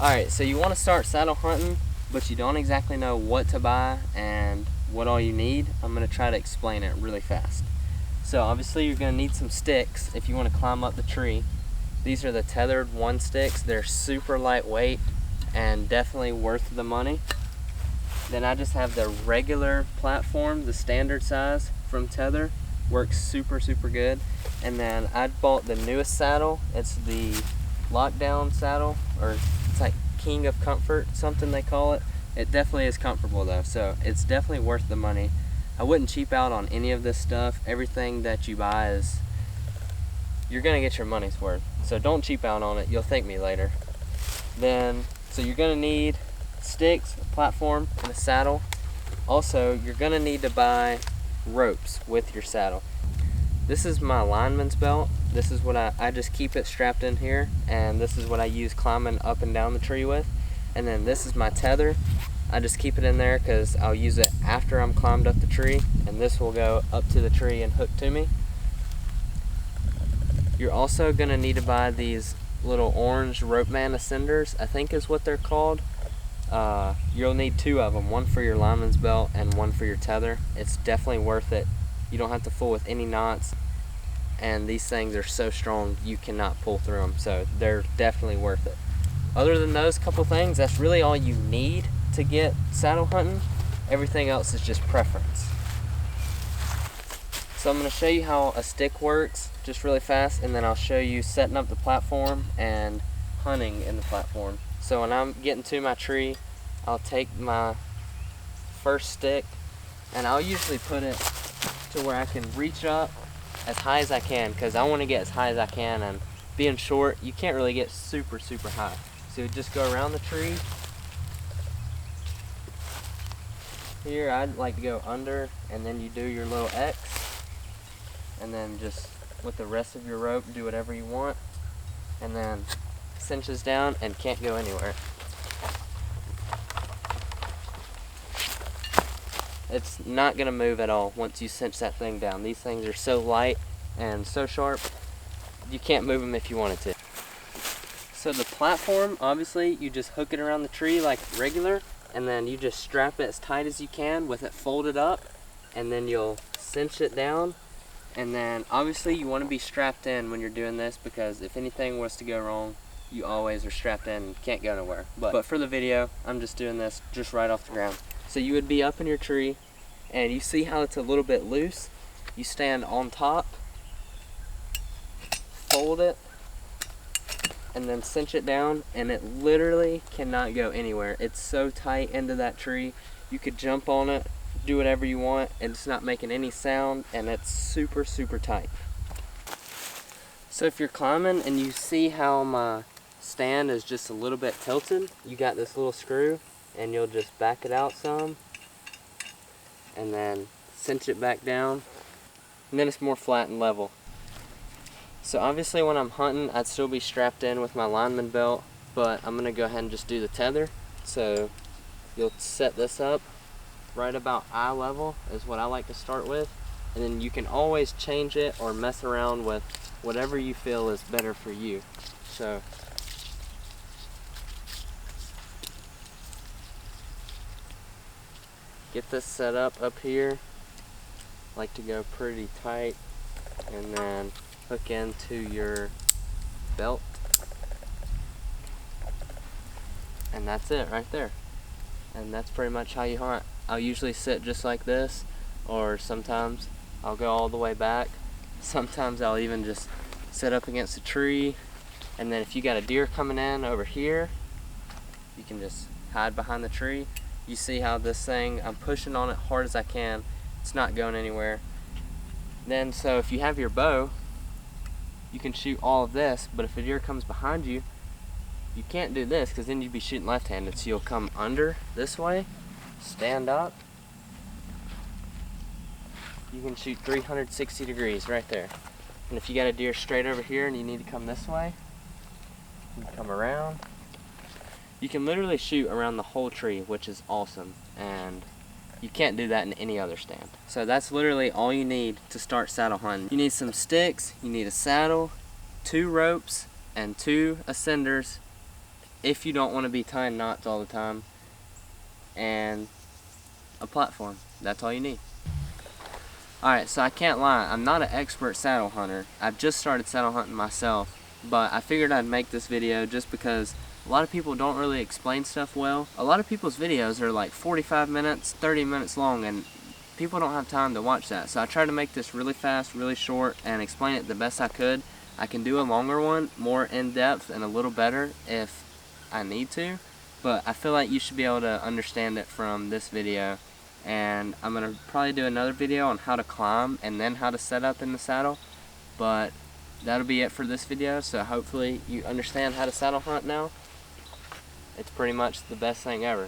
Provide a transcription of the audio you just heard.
Alright, so you want to start saddle hunting, but you don't exactly know what to buy and what all you need. I'm going to try to explain it really fast. So obviously you're going to need some sticks if you want to climb up the tree. These are the Tethered One sticks. They're super lightweight and definitely worth the money. Then I just have the regular platform, the standard size from Tether. Works super good. And then I bought the newest saddle. It's the Lockdown saddle, or it's like King of Comfort, something they call it. It definitely is comfortable though, so it's definitely worth the money. I wouldn't cheap out on any of this stuff. Everything that you buy is, you're gonna get your money's worth. So don't cheap out on it, you'll thank me later. Then, so you're gonna need sticks, a platform, and a saddle. Also, you're gonna need to buy ropes with your saddle. This is my lineman's belt. This is what I just keep it strapped in here, and this is what I use climbing up and down the tree with. And then this is my tether. I just keep it in there because I'll use it after I'm climbed up the tree, and this will go up to the tree and hook to me. You're also gonna need to buy these little orange Ropeman Ascenders, I think is what they're called. You'll need 2 of them, one for your lineman's belt and one for your tether. It's definitely worth it. You don't have to fool with any knots, and these things are so strong you cannot pull through them, so they're definitely worth it. Other than those couple things, that's really all you need to get saddle hunting. Everything else is just preference. So I'm going to show you how a stick works just really fast, and then I'll show you setting up the platform and hunting in the platform. So when I'm getting to my tree, I'll take my first stick and I'll usually put it to where I can reach up as high as I can, because I want to get as high as I can, and being short, you can't really get super high. So you just go around the tree. Here I'd like to go under, and then you do your little X, and then just with the rest of your rope do whatever you want, and then cinches down and can't go anywhere. It's not gonna move at all once you cinch that thing down. These things are so light and so sharp, you can't move them if you wanted to. So the platform, obviously, you just hook it around the tree like regular, and then you just strap it as tight as you can with it folded up, and then you'll cinch it down. And then obviously you want to be strapped in when you're doing this, because if anything was to go wrong, you always are strapped in and can't go nowhere. But for the video, I'm just doing this just right off the ground. So you would be up in your tree, and you see how it's a little bit loose. You stand on top, fold it, and then cinch it down, and it literally cannot go anywhere. It's so tight into that tree. You could jump on it, do whatever you want, and it's not making any sound, and it's super tight. So if you're climbing and you see how my stand is just a little bit tilted, you got this little screw, and you'll just back it out some, and then cinch it back down, and then it's more flat and level. So obviously when I'm hunting, I'd still be strapped in with my lineman belt, but I'm gonna go ahead and just do the tether. So you'll set this up right about eye level is what I like to start with, and then you can always change it or mess around with whatever you feel is better for you. So get this set up here. I like to go pretty tight, and then hook into your belt, and that's it right there. And that's pretty much how you hunt. I'll usually sit just like this, or sometimes I'll go all the way back. Sometimes I'll even just sit up against a tree, and then if you got a deer coming in over here, you can just hide behind the tree. You see how this thing, I'm pushing on it hard as I can. It's not going anywhere. Then, so if you have your bow, you can shoot all of this, but if a deer comes behind you, you can't do this, because then you'd be shooting left-handed. So you'll come under this way, stand up. You can shoot 360 degrees right there. And if you got a deer straight over here and you need to come this way, you can come around. You can literally shoot around the whole tree, which is awesome, and you can't do that in any other stand. So that's literally all you need to start saddle hunting. You need some sticks, you need a saddle, 2 ropes, and 2 ascenders, if you don't want to be tying knots all the time, and a platform. That's all you need. Alright, so I can't lie, I'm not an expert saddle hunter. I've just started saddle hunting myself, but I figured I'd make this video just because a lot of people don't really explain stuff well. A lot of people's videos are like 45 minutes, 30 minutes long, and people don't have time to watch that. So I tried to make this really fast, really short, and explain it the best I could. I can do a longer one, more in-depth and a little better if I need to, but I feel like you should be able to understand it from this video. And I'm going to probably do another video on how to climb and then how to set up in the saddle, but that'll be it for this video. So hopefully you understand how to saddle hunt now. It's pretty much the best thing ever.